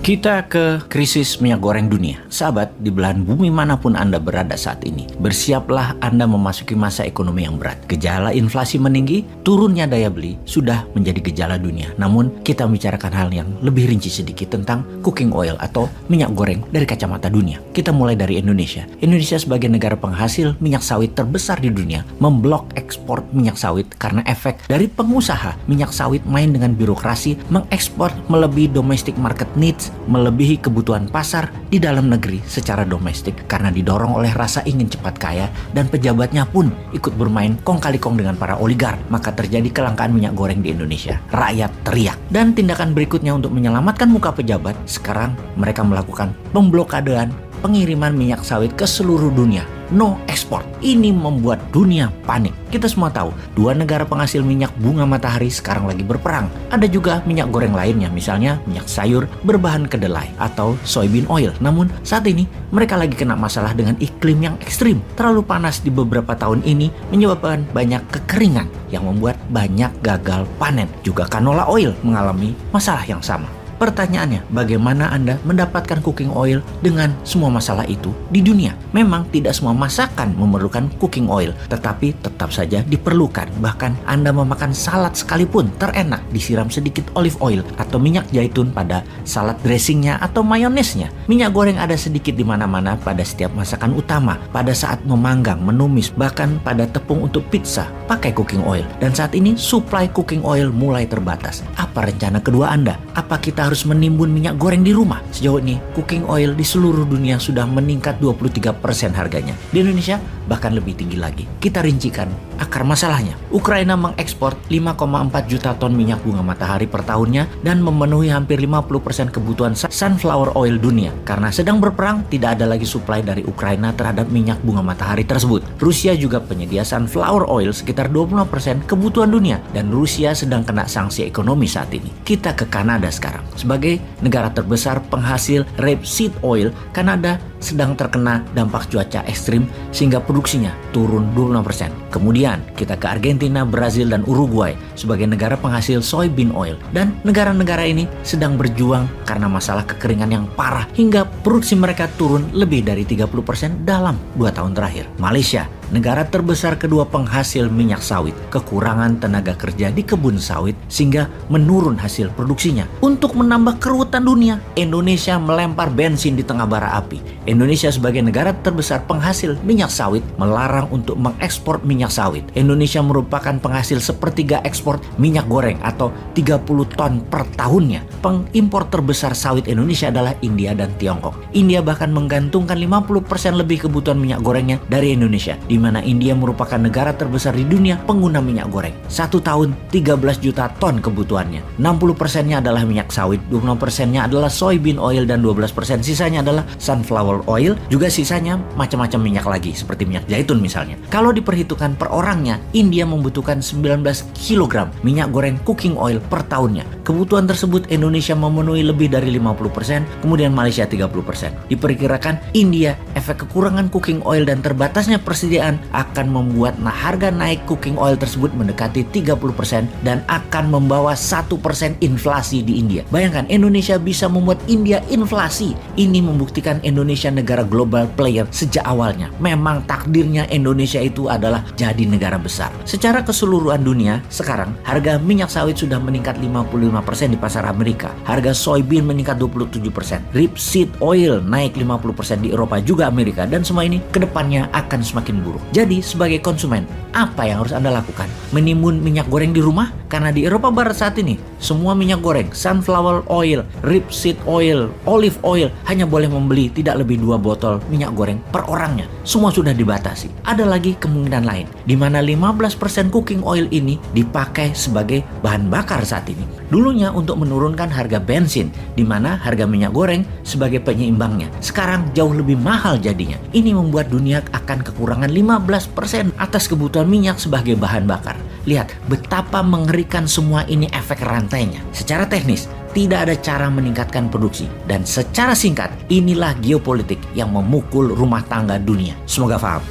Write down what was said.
Kita ke krisis minyak goreng dunia. Sahabat, di belahan bumi manapun Anda berada saat ini, bersiaplah Anda memasuki masa ekonomi yang berat. Gejala inflasi meninggi, turunnya daya beli sudah menjadi gejala dunia. Namun, kita membicarakan hal yang lebih rinci sedikit tentang cooking oil atau minyak goreng dari kacamata dunia. Kita mulai dari Indonesia. Indonesia sebagai negara penghasil minyak sawit terbesar di dunia, memblok ekspor minyak sawit karena efek dari pengusaha minyak sawit main dengan birokrasi, mengekspor melebihi domestic market needs, melebihi kebutuhan pasar di dalam negeri secara domestik karena didorong oleh rasa ingin cepat kaya, dan pejabatnya pun ikut bermain kong kali kong dengan para oligark. Maka terjadi kelangkaan minyak goreng di Indonesia. Rakyat teriak. Dan tindakan berikutnya untuk menyelamatkan muka pejabat, sekarang mereka melakukan pemblokadean pengiriman minyak sawit ke seluruh dunia. No ekspor. Ini membuat dunia panik. Kita semua tahu, dua negara penghasil minyak bunga matahari sekarang lagi berperang. Ada juga minyak goreng lainnya, misalnya minyak sayur berbahan kedelai atau soybean oil. Namun saat ini mereka lagi kena masalah dengan iklim yang ekstrim. Terlalu panas di beberapa tahun ini menyebabkan banyak kekeringan yang membuat banyak gagal panen. Juga canola oil mengalami masalah yang sama. Pertanyaannya, bagaimana Anda mendapatkan cooking oil dengan semua masalah itu di dunia? Memang tidak semua masakan memerlukan cooking oil, tetapi tetap saja diperlukan. Bahkan Anda memakan salad sekalipun terenak disiram sedikit olive oil atau minyak zaitun pada salad dressingnya atau mayonesnya. Minyak goreng ada sedikit di mana-mana pada setiap masakan utama, pada saat memanggang, menumis, bahkan pada tepung untuk pizza pakai cooking oil. Dan saat ini supply cooking oil mulai terbatas. Apa rencana kedua Anda? Apa kita harus menimbun minyak goreng di rumah? Sejauh ini, cooking oil di seluruh dunia sudah meningkat 23% harganya. Di Indonesia, bahkan lebih tinggi lagi. Kita rincikan akar masalahnya. Ukraina mengekspor 5,4 juta ton minyak bunga matahari per tahunnya dan memenuhi hampir 50% kebutuhan sunflower oil dunia. Karena sedang berperang, tidak ada lagi suplai dari Ukraina terhadap minyak bunga matahari tersebut. Rusia juga penyedia sunflower oil sekitar 25% kebutuhan dunia, dan Rusia sedang kena sanksi ekonomi saat ini. Kita ke Kanada sekarang. Sebagai negara terbesar penghasil rapeseed oil, Kanada sedang terkena dampak cuaca ekstrim sehingga produksinya turun 26%. Kemudian kita ke Argentina, Brazil, dan Uruguay sebagai negara penghasil soybean oil. Dan negara-negara ini sedang berjuang karena masalah kekeringan yang parah hingga produksi mereka turun lebih dari 30% dalam 2 tahun terakhir. Malaysia, negara terbesar kedua penghasil minyak sawit, kekurangan tenaga kerja di kebun sawit sehingga menurun hasil produksinya. Untuk menambah keruwetan dunia, Indonesia melempar bensin di tengah bara api. Indonesia sebagai negara terbesar penghasil minyak sawit melarang untuk mengekspor minyak sawit. Indonesia merupakan penghasil sepertiga ekspor minyak goreng atau 30 ton per tahunnya. Pengimpor terbesar sawit Indonesia adalah India dan Tiongkok. India bahkan menggantungkan 50% lebih kebutuhan minyak gorengnya dari Indonesia, di mana India merupakan negara terbesar di dunia pengguna minyak goreng. 1 tahun 13 juta ton kebutuhannya. 60%-nya adalah minyak sawit, 20%-nya adalah soybean oil, dan 12% sisanya adalah sunflower oil. Juga sisanya macam-macam minyak lagi seperti minyak zaitun misalnya. Kalau diperhitungkan per orangnya, India membutuhkan 19 kg minyak goreng cooking oil per tahunnya. Kebutuhan tersebut Indonesia memenuhi lebih dari 50%, kemudian Malaysia 30%. Diperkirakan India efek kekurangan cooking oil dan terbatasnya persediaan akan membuat harga naik cooking oil tersebut mendekati 30% dan akan membawa 1% inflasi di India. Bayangkan Indonesia bisa membuat India inflasi. Ini membuktikan Indonesia negara global player sejak awalnya. Memang takdirnya Indonesia itu adalah jadi negara besar. Secara keseluruhan dunia, sekarang harga minyak sawit sudah meningkat 55% di pasar Amerika. Harga soybean meningkat 27%. Rapeseed oil naik 50% di Eropa juga Amerika, dan semua ini kedepannya akan semakin buruk. Jadi sebagai konsumen, apa yang harus Anda lakukan? Menimbun minyak goreng di rumah? Karena di Eropa Barat saat ini, semua minyak goreng, sunflower oil, rapeseed oil, olive oil hanya boleh membeli tidak lebih 2 botol minyak goreng per orangnya. Semua sudah dibatasi. Ada lagi kemungkinan lain, di mana 15% cooking oil ini dipakai sebagai bahan bakar saat ini. Dulunya untuk menurunkan harga bensin, di mana harga minyak goreng sebagai penyeimbangnya. Sekarang jauh lebih mahal jadinya. Ini membuat dunia akan kekurangan 15% atas kebutuhan minyak sebagai bahan bakar. Lihat betapa mengerikan semua ini efek rantainya. Secara teknis, tidak ada cara meningkatkan produksi. Dan secara singkat, inilah geopolitik yang memukul rumah tangga dunia. Semoga paham.